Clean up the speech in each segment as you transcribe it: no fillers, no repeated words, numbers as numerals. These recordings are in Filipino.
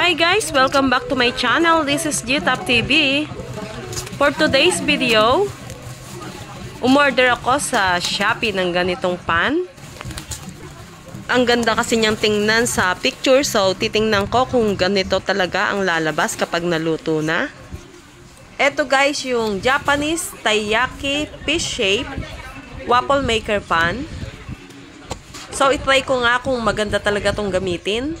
Hi guys! Welcome back to my channel. This is GTop TV. For today's video, umorder ako sa Shopee ng ganitong pan. Ang ganda kasi niyang tingnan sa picture, so titingnan ko kung ganito talaga ang lalabas kapag naluto na. Ito guys yung Japanese Taiyaki Fish Shape Waffle Maker Pan. So itry ko nga kung maganda talaga tong gamitin.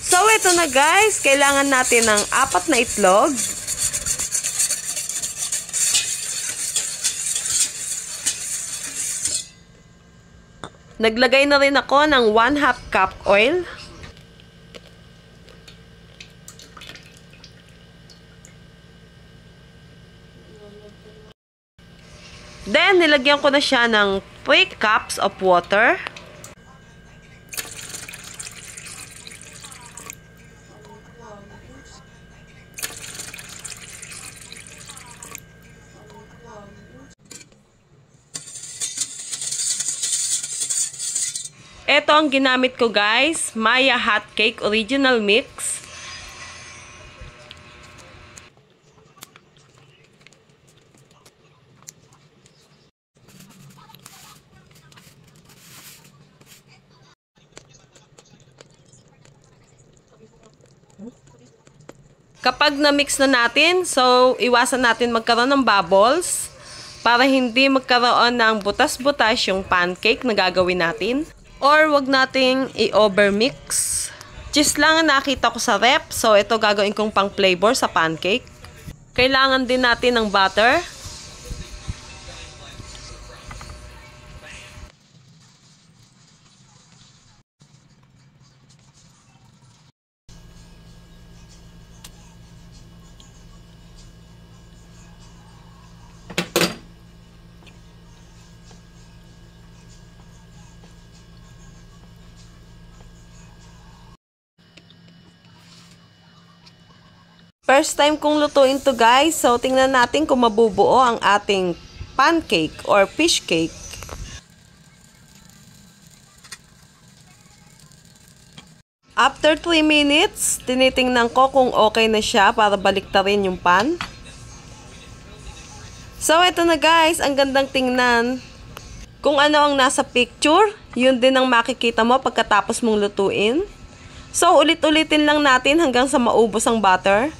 So, ito na guys. Kailangan natin ng 4 na itlog. Naglagay na rin ako ng 1/2 cup oil. Then, nilagyan ko na siya ng 3 cups of water. Ito ang ginamit ko guys, Maya Hot Cake Original Mix. Kapag na-mix na natin, so iwasan natin magkaroon ng bubbles para hindi magkaroon ng butas-butas yung pancake na gagawin natin. Or wag nating i-overmix. Cheese lang ang nakita ko sa rep. So, ito gagawin kong pang flavor sa pancake. Kailangan din natin ng butter. First time kong lutuin to guys, so tingnan natin kung mabubuo ang ating pancake or fish cake. After 3 minutes, tinitingnan ko kung okay na siya para baliktarin yung pan. So ito na guys, ang gandang tingnan. Kung ano ang nasa picture, yun din ang makikita mo pagkatapos mong lutuin. So ulit-ulitin lang natin hanggang sa maubos ang butter.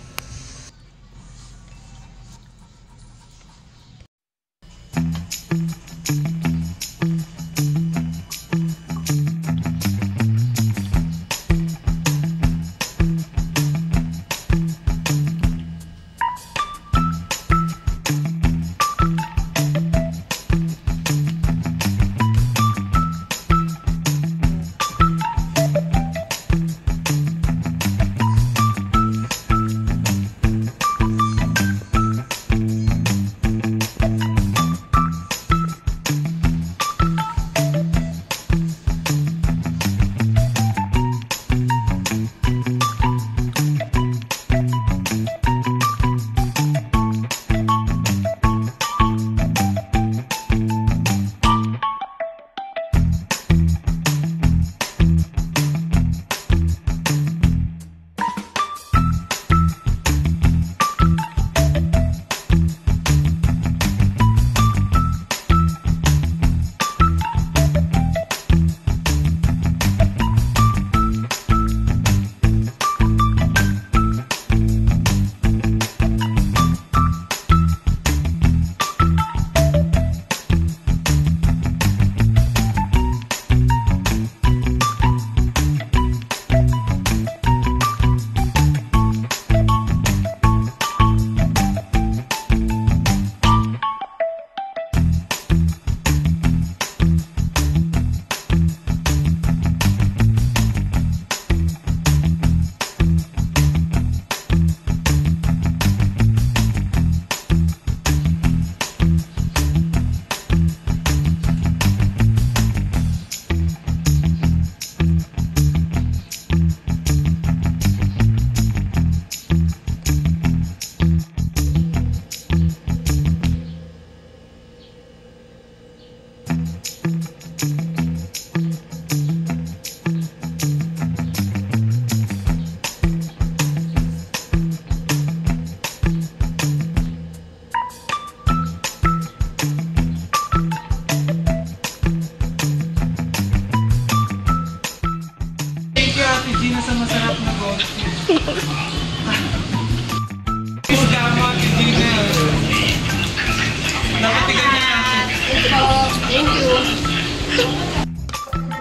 Thank you.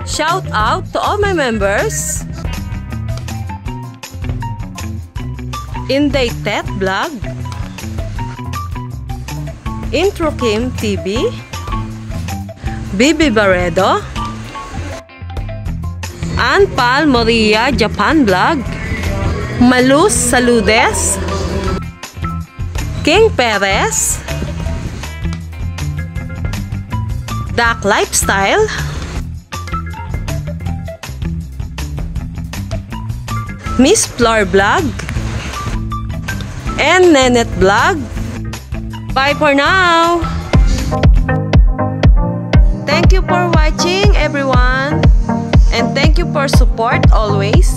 Shout out to all my members. Inday Tet Vlog, Intro Kim TV, Bibi Barredo, Anpal Moria Japan Vlog, Malus Saludes, King Perez, Dak Lifestyle, Miss Flor Vlog, and Nenet Vlog. Bye for now! Thank you for watching, everyone, and thank you for support always.